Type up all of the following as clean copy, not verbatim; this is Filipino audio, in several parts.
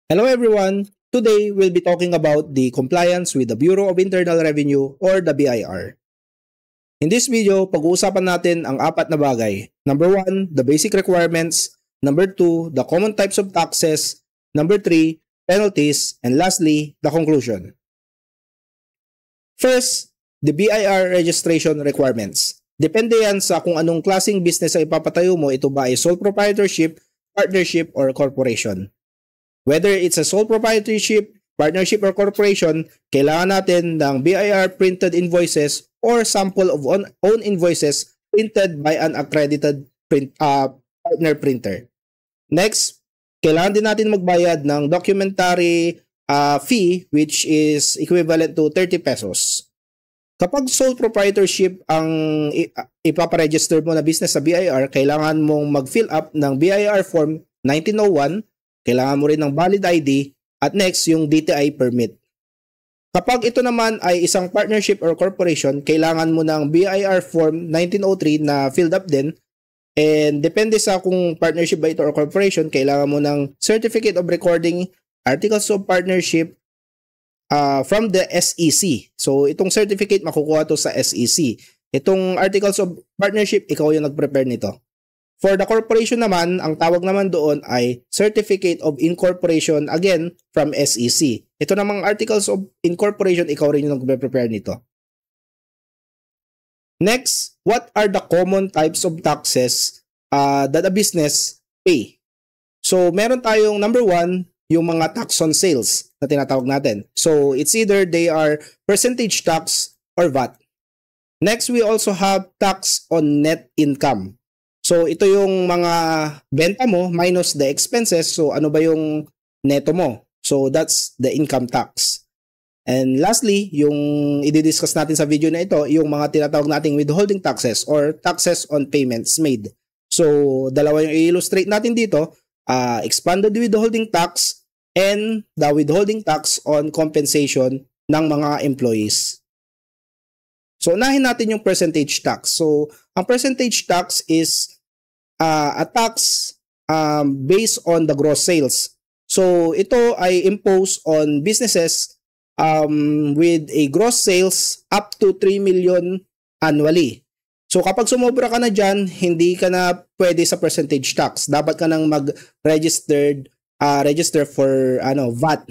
Hello everyone! Today, we'll be talking about the compliance with the Bureau of Internal Revenue or the BIR. In this video, pag-uusapan natin ang apat na bagay. Number 1, the basic requirements. Number 2, the common types of taxes. Number 3, penalties. And lastly, the conclusion. First, the BIR registration requirements. Depende yan sa kung anong klaseng business ay ipapatayo mo, ito ba ay sole proprietorship, partnership, or corporation. Whether it's a sole proprietorship, partnership, or corporation, kailangan natin ng BIR printed invoices or sample of own invoices printed by an accredited partner printer. Next, kailangan din natin magbayad ng documentary fee which is equivalent to 30 pesos. Kapag sole proprietorship ang ipaparegister mo na business sa BIR, kailangan mong mag-fill up ng BIR Form 1901. Kailangan mo rin ng valid ID at next yung DTI permit. Kapag ito naman ay isang partnership or corporation, kailangan mo ng BIR Form 1903 na filled up din. And depende sa kung partnership ba ito or corporation, kailangan mo ng Certificate of Recording, Articles of Partnership from the SEC. So itong certificate makukuha to sa SEC. Itong Articles of Partnership, ikaw yung nag-prepare nito. For the corporation naman, ang tawag naman doon ay Certificate of Incorporation, again, from SEC. Ito namang Articles of Incorporation, ikaw rin yung nag-prepare nito. Next, what are the common types of taxes that a business pay? So, meron tayong number 1, yung mga tax on sales na tinatawag natin. So, it's either they are percentage tax or VAT. Next, we also have tax on net income. So, ito yung mga benta mo minus the expenses. So, ano ba yung neto mo? So, that's the income tax. And lastly, yung i-discuss natin sa video na ito, yung mga tinatawag nating withholding taxes or taxes on payments made. So, dalawa yung i-illustrate natin dito, expanded withholding tax and the withholding tax on compensation ng mga employees. So, unahin natin yung percentage tax. So, ang percentage tax is a tax based on the gross sales. So, ito ay imposed on businesses with a gross sales up to 3 million annually. So, kapag sumobra ka na dyan, hindi ka na pwede sa percentage tax. Dapat ka nang mag-register for VAT.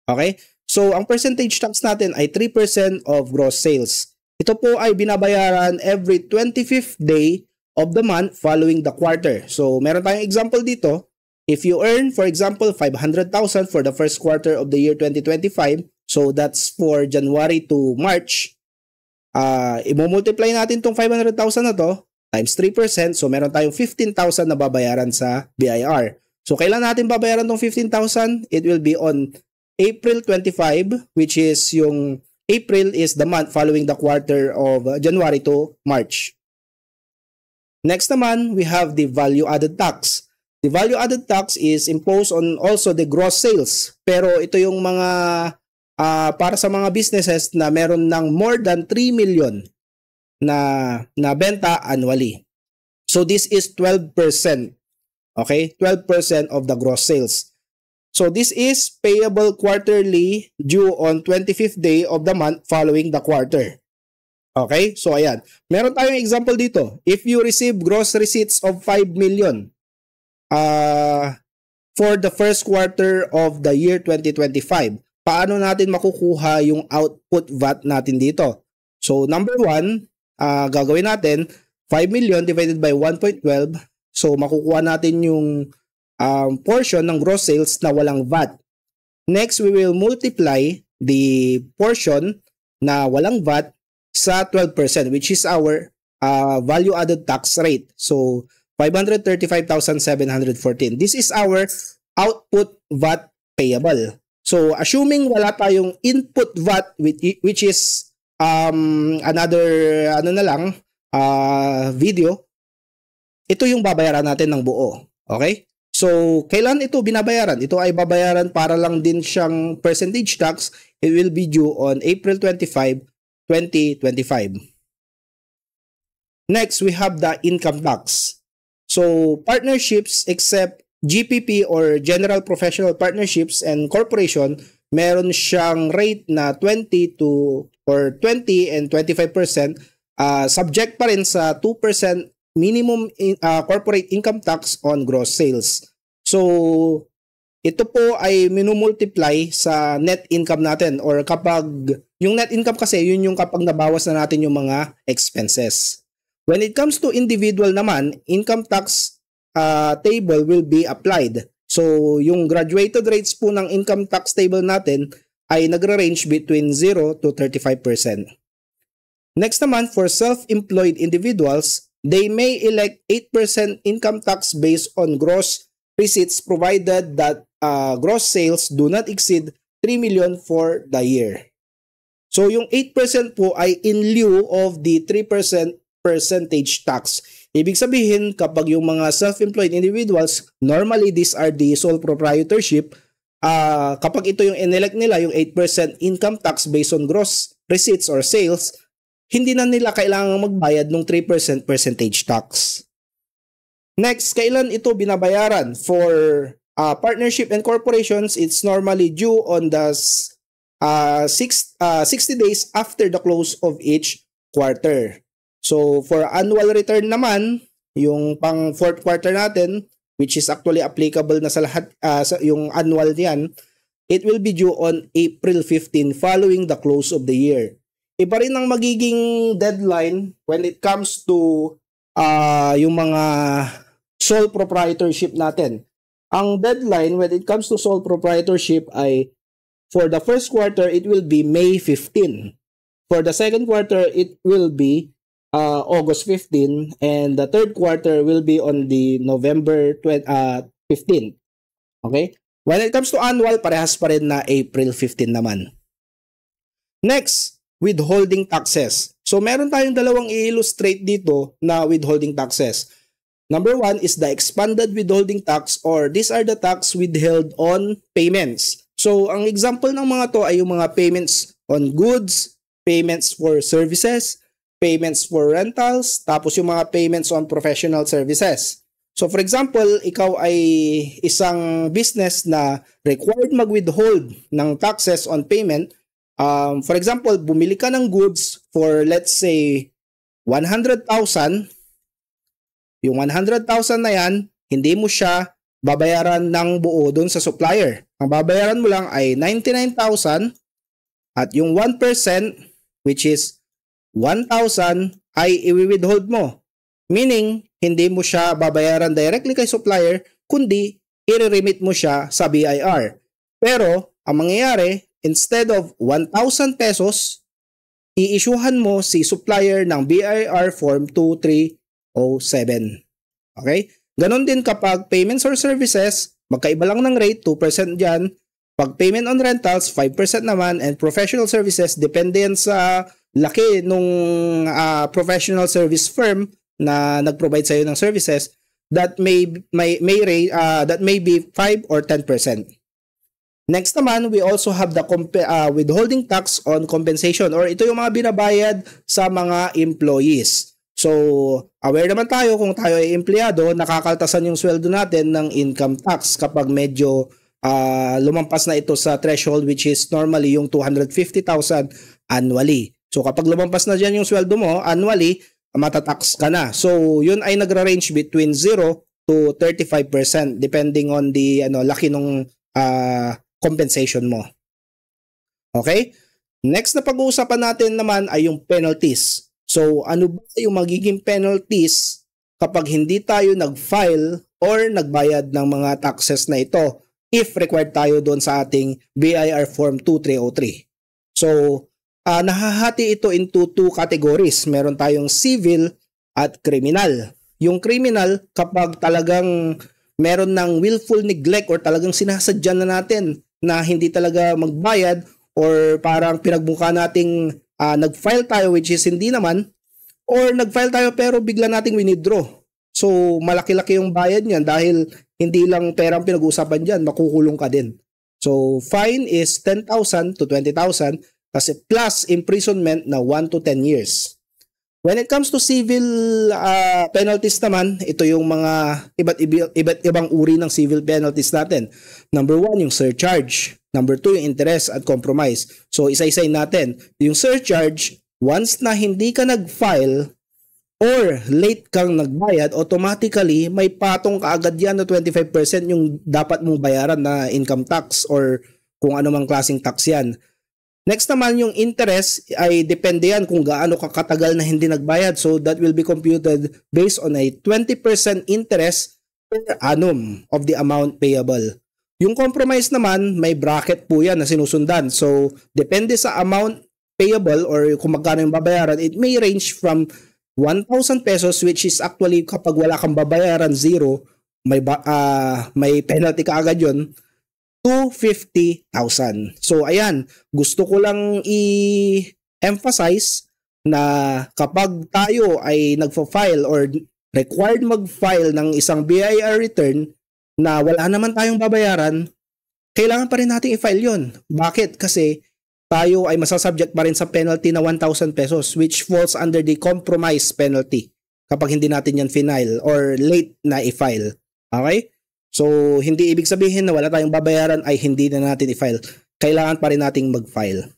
Okay? So, ang percentage tax natin ay 3% of gross sales. Ito po ay binabayaran every 25th day of the month following the quarter. So, meron tayong example dito. If you earn, for example, 500,000 for the first quarter of the year 2025, so that's for January to March, i-multiply natin tong 500,000 na to times 3%, so meron tayong 15,000 na babayaran sa BIR. So, kailan natin babayaran tong 15,000? It will be on April 25, which is yung April is the month following the quarter of January to March. Next naman, we have the value-added tax. The value-added tax is imposed on also the gross sales. Pero ito yung mga para sa mga businesses na meron ng more than 3 million na benta annually. So this is 12%. Okay? 12% of the gross sales. So this is payable quarterly due on 25th day of the month following the quarter. Okay? So, ayan. Meron tayong example dito. If you receive gross receipts of 5 million for the first quarter of the year 2025, paano natin makukuha yung output VAT natin dito? So, number 1, gagawin natin 5 million divided by 1.12. So, makukuha natin yung portion ng gross sales na walang VAT. Next, we will multiply the portion na walang VAT sa 12%, which is our value-added tax rate. So, 535,714. This is our output VAT payable. So, assuming wala tayong input VAT, which is another video, ito yung babayaran natin ng buo. Okay? So, kailan ito binabayaran? Ito ay babayaran para lang din siyang percentage tax. It will be due on April 25, 2025. Next, we have the income tax. So, partnerships, except GPP or General Professional Partnerships and Corporation, meron siyang rate na 20 and 25%, subject pa rin sa 2% minimum corporate income tax on gross sales. So, ito po ay minumultiply sa net income natin, or kapag yung net income kasi yun yung kapag nabawas na natin yung mga expenses. When it comes to individual naman, income tax table will be applied. So yung graduated rates po ng income tax table natin ay nagre-range between 0 to 35%. Next naman, for self-employed individuals, they may elect 8% income tax based on gross receipts provided that gross sales do not exceed 3 million for the year. So yung 8% po ay in lieu of the 3% percentage tax. Ibig sabihin, kapag yung mga self-employed individuals, normally these are the sole proprietorship, kapag ito yung inelect nila, yung 8% income tax based on gross receipts or sales, hindi na nila kailangang magbayad ng 3% percentage tax. Next, kailan ito binabayaran? For partnership and corporations, it's normally due on the 60 days after the close of each quarter. So, for annual return naman, yung pang fourth quarter natin, which is actually applicable na sa lahat, yung annual niyan, it will be due on April 15 following the close of the year. Iba rin ang magiging deadline when it comes to yung mga sole proprietorship natin. Ang deadline when it comes to sole proprietorship ay for the first quarter, it will be May 15. For the second quarter, it will be August 15. And the third quarter will be on the November 15. Okay? When it comes to annual, parehas pa rin na April 15 naman. Next, withholding taxes. So, meron tayong dalawang i-illustrate dito na withholding taxes. Number one is the expanded withholding tax, or these are the tax withheld on payments. So, ang example ng mga to ay yung mga payments on goods, payments for services, payments for rentals, tapos yung mga payments on professional services. So, for example, ikaw ay isang business na required mag-withhold ng taxes on payment. For example, bumili ka ng goods for, let's say, 100,000. Yung 100,000 na yan, hindi mo siya babayaran ng buo doon sa supplier. Ang babayaran mo lang ay 99,000 at yung 1%, which is 1,000, ay i-withhold mo. Meaning, hindi mo siya babayaran directly kay supplier, kundi i-remit mo siya sa BIR. Pero, ang mangyayari, instead of 1,000 pesos, i-issuehan mo si supplier ng BIR Form 2307. Okay? Ganon din kapag payments or services, magkaiba lang ng rate, 2% dyan. Pag payment on rentals, 5% naman. And professional services, depende yan sa laki nung professional service firm na nag-provide sa'yo ng services, that may be 5 or 10%. Next naman, we also have the withholding tax on compensation, or ito yung mga binabayad sa mga employees. So, aware naman tayo kung tayo ay empleyado, nakakaltasan yung sweldo natin ng income tax kapag medyo lumampas na ito sa threshold, which is normally yung 250,000 annually. So, kapag lumampas na dyan yung sweldo mo annually, matatax ka na. So, yun ay nagra-range between 0 to 35% depending on the laki ng compensation mo. Okay? Next na pag-uusapan natin naman ay yung penalties. So, ano ba yung magiging penalties kapag hindi tayo nag-file or nagbayad ng mga taxes na ito if required tayo doon sa ating BIR Form 2303? So, nahahati ito into two categories. Meron tayong civil at criminal. Yung criminal, kapag talagang meron ng willful neglect or talagang sinasadya na natin na hindi talaga magbayad, or parang pinagbuka nating nag-file tayo which is hindi naman, or nag-file tayo pero bigla nating winidraw. So, malaki-laki yung bayad niyan dahil hindi lang perang pinag-uusapan dyan, makukulong ka din. So, fine is 10,000 to 20,000 kasi plus imprisonment na 1 to 10 years. When it comes to civil penalties naman, ito yung mga iba't ibang uri ng civil penalties natin. Number 1, yung surcharge. Number 2, yung interest at compromise. So, isa-isayin natin. Yung surcharge, once na hindi ka nag-file or late kang nagbayad, automatically may patong kaagad yan na 25% yung dapat mong bayaran na income tax or kung ano mang klaseng tax yan. Next naman, yung interest ay depende yan kung gaano ka katagal na hindi nagbayad. So, that will be computed based on a 20% interest per annum of the amount payable. Yung compromise naman, may bracket po yan na sinusundan. So, depende sa amount payable or kung magkano yung babayaran, it may range from 1,000 pesos, which is actually kapag wala kang babayaran, zero, may penalty ka agad yun, to 50,000. So, ayan, gusto ko lang i-emphasize na kapag tayo ay nagfa-file or required mag-file ng isang BIR return na wala naman tayong babayaran, kailangan pa rin natin i-file yun. Bakit? Kasi tayo ay masasubject pa rin sa penalty na 1,000 pesos which falls under the compromise penalty kapag hindi natin yan final or late na i-file. Okay? So, hindi ibig sabihin na wala tayong babayaran ay hindi na natin i-file. Kailangan pa rin nating mag-file.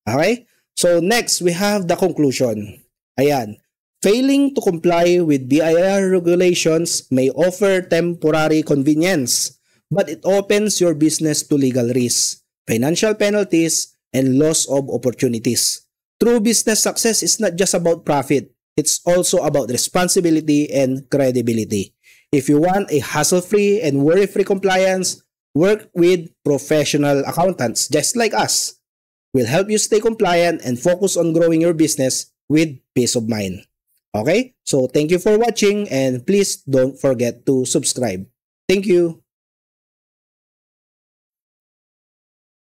Okay? So, next, we have the conclusion. Ayan. Failing to comply with BIR regulations may offer temporary convenience, but it opens your business to legal risks, financial penalties, and loss of opportunities. True business success is not just about profit. It's also about responsibility and credibility. If you want a hassle-free and worry-free compliance, work with professional accountants just like us. We'll help you stay compliant and focus on growing your business with peace of mind. Okay? So thank you for watching and please don't forget to subscribe. Thank you.